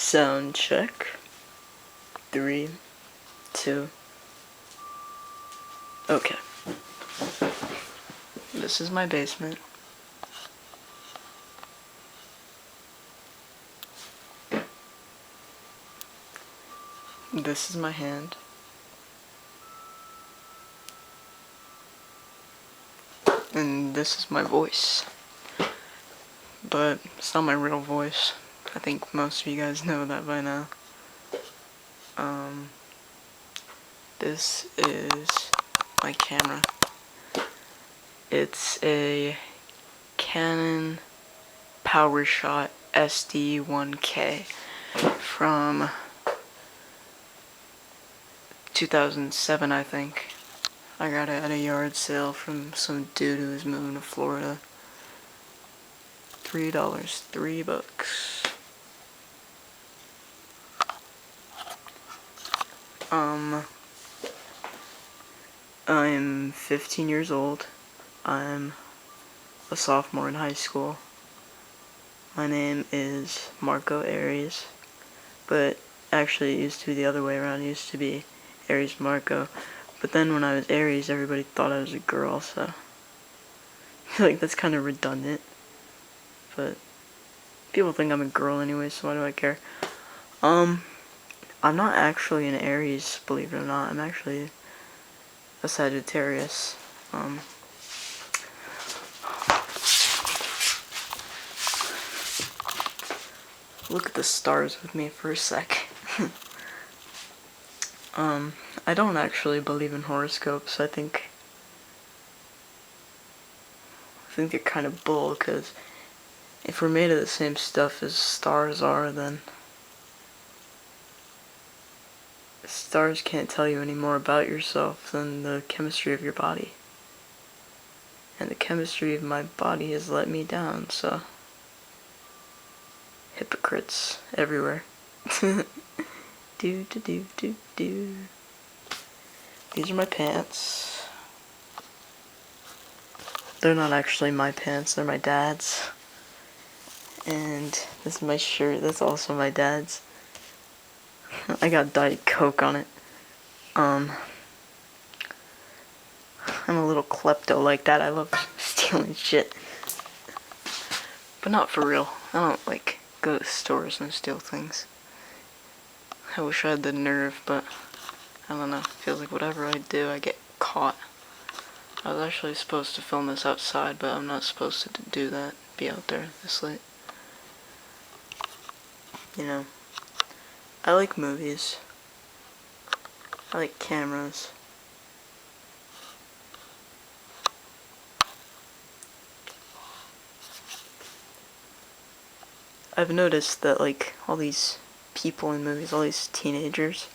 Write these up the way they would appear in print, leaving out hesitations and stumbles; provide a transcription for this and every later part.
Sound check. 3, 2. Okay. This is my basement. This is my hand. And this is my voice. But it's not my real voice. I think most of you guys know that by now. This is my camera. It's a Canon PowerShot SD1K from 2007, I think. I got it at a yard sale from some dude who was moving to Florida. $3, $3. I'm 15 years old. I'm a sophomore in high school. My name is Marco Aries, but actually it used to be the other way around. It used to be Aries Marco, but then when I was Aries, everybody thought I was a girl, so I feel like that's kind of redundant, but people think I'm a girl anyway, so why do I care? I'm not actually an Aries, believe it or not. I'm actually a Sagittarius. Look at the stars with me for a sec. I don't actually believe in horoscopes. I think they're kind of bull, because if we're made of the same stuff as stars are, then stars can't tell you any more about yourself than the chemistry of your body. And the chemistry of my body has let me down, so hypocrites everywhere. do. These are my pants. They're not actually my pants, they're my dad's. And this is my shirt, that's also my dad's. I got Diet Coke on it. I'm a little klepto like that. I love stealing shit. But not for real. I don't, go to stores and steal things. I wish I had the nerve, but I don't know. It feels like whatever I do, I get caught. I was actually supposed to film this outside, but I'm not supposed to do that. Be out there this late. You know, I like movies. I like cameras. I've noticed that, all these people in movies, all these teenagers,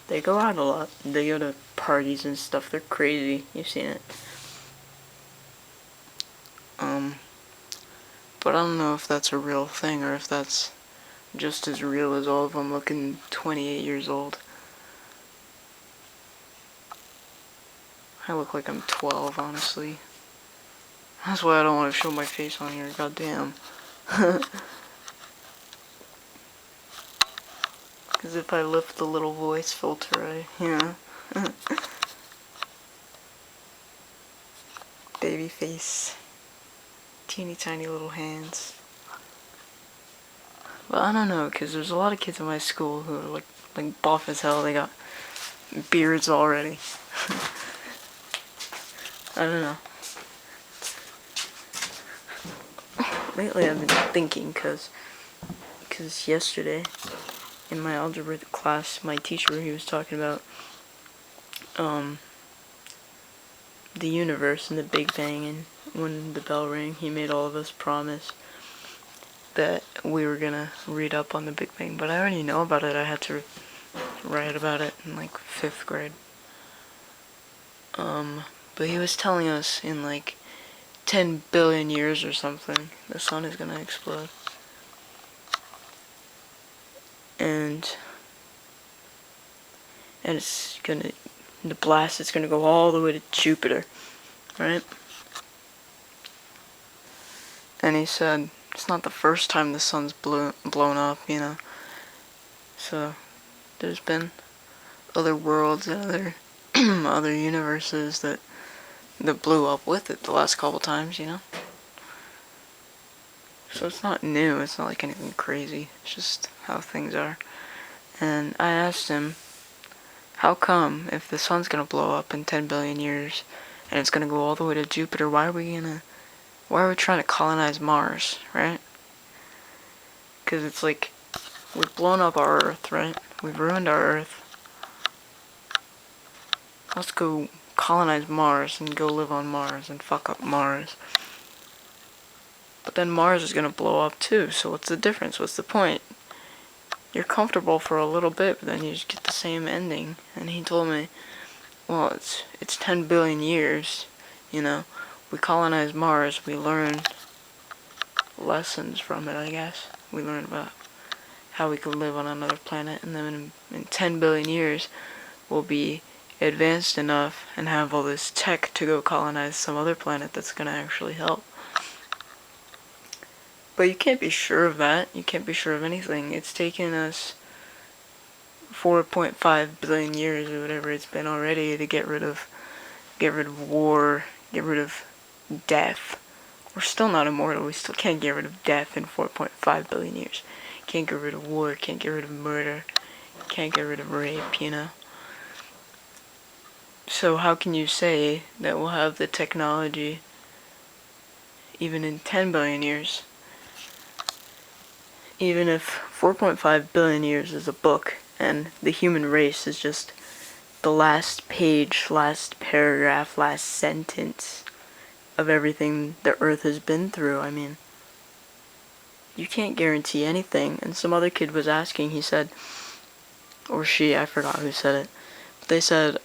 they go out a lot. They go to parties and stuff. They're crazy. You've seen it. But I don't know if that's a real thing, or if that's just as real as all of them looking 28 years old. I look like I'm 12, honestly. That's why I don't want to show my face on here, goddamn. Because if I lift the little voice filter, baby face. Teeny tiny little hands. But I don't know, because there's a lot of kids in my school who are like buff as hell. They got beards already. I don't know. Lately I've been thinking, because yesterday in my algebra class, my teacher, he was talking about the universe and the Big Bang, and when the bell rang, he made all of us promise that we were gonna read up on the Big Bang, but I already know about it. I had to write about it in 5th grade. But he was telling us in 10 billion years or something, the sun is gonna explode. And it's gonna, the blast is gonna go all the way to Jupiter, right? And he said, it's not the first time the sun's blown up, So there's been other worlds and other other universes that blew up with it the last couple times, you know? So it's not new, it's not like anything crazy, it's just how things are. And I asked him, how come if the sun's gonna blow up in 10 billion years and it's gonna go all the way to Jupiter, why are we trying to colonize Mars, right? Because it's like, we've blown up our Earth, right? We've ruined our Earth. Let's go colonize Mars and go live on Mars and fuck up Mars. But then Mars is gonna blow up too, so what's the difference? What's the point? You're comfortable for a little bit, but then you just get the same ending. And he told me, well, it's 10 billion years, you know. We colonize Mars, we learn lessons from it, I guess. We learn about how we could live on another planet, and then in 10 billion years, we'll be advanced enough and have all this tech to go colonize some other planet that's gonna actually help. But you can't be sure of that. You can't be sure of anything. It's taken us 4.5 billion years or whatever it's been already to get rid of war, get rid of death. We're still not immortal. We still can't get rid of death in 4.5 billion years. Can't get rid of war, can't get rid of murder, can't get rid of rape, you know? So how can you say that we'll have the technology even in 10 billion years? Even if 4.5 billion years is a book, and the human race is just the last page, last paragraph, last sentence of everything the Earth has been through, I mean, you can't guarantee anything. And some other kid was asking, he said, or she, I forgot who said it, but they said,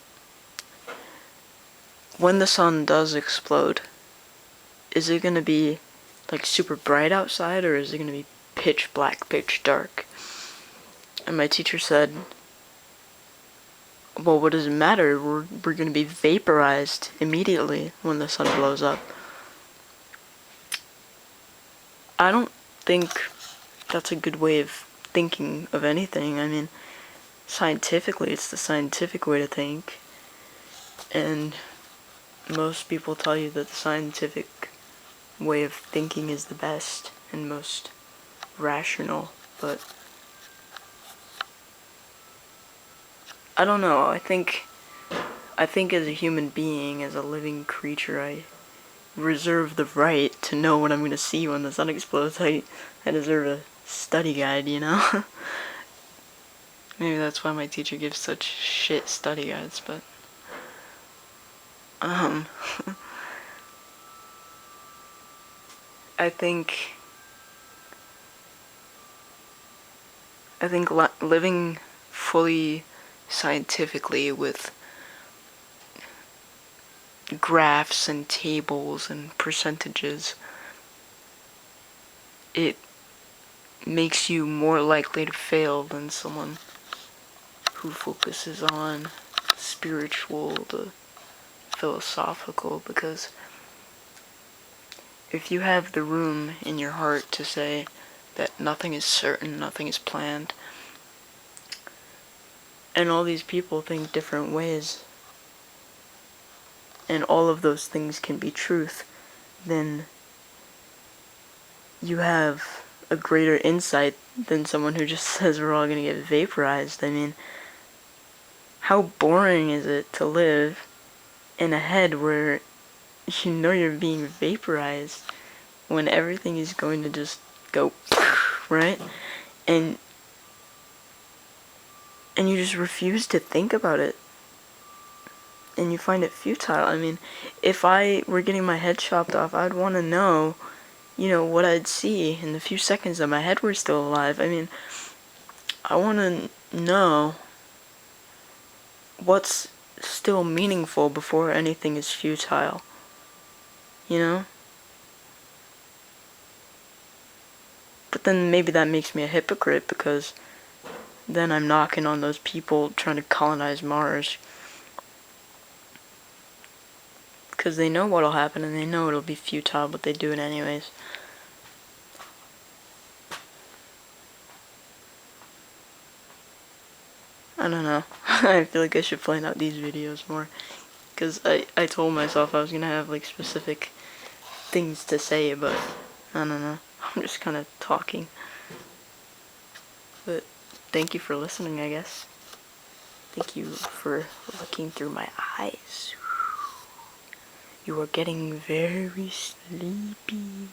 when the sun does explode, is it gonna be like super bright outside, or is it gonna be pitch black, pitch dark? And my teacher said, well, what does it matter? We're gonna be vaporized immediately when the sun blows up. I don't think that's a good way of thinking of anything. I mean, scientifically, it's the scientific way to think. And most people tell you that the scientific way of thinking is the best and most rational, but I don't know. I think as a human being, as a living creature, I reserve the right to know what I'm going to see when the sun explodes. I deserve a study guide, you know? Maybe that's why my teacher gives such shit study guides, but I think living fully scientifically with graphs and tables and percentages, it makes you more likely to fail than someone who focuses on spiritual, the philosophical, because if you have the room in your heart to say that nothing is certain, nothing is planned, and all these people think different ways, and all of those things can be truth, then you have a greater insight than someone who just says we're all gonna get vaporized. I mean, how boring is it to live in a head where you know you're being vaporized when everything is going to just go, right? And you just refuse to think about it. And you find it futile. I mean, if I were getting my head chopped off, I'd want to know, you know, what I'd see in the few seconds that my head were still alive. I mean, I want to know what's still meaningful before anything is futile. You know? But then maybe that makes me a hypocrite, because then I'm knocking on those people trying to colonize Mars. Because they know what'll happen and they know it'll be futile, but they do it anyways. I don't know. I feel like I should plan out these videos more. Because I told myself I was gonna have like specific things to say, but I don't know. I'm just kind of talking. But thank you for listening, I guess. Thank you for looking through my eyes. You are getting very sleepy.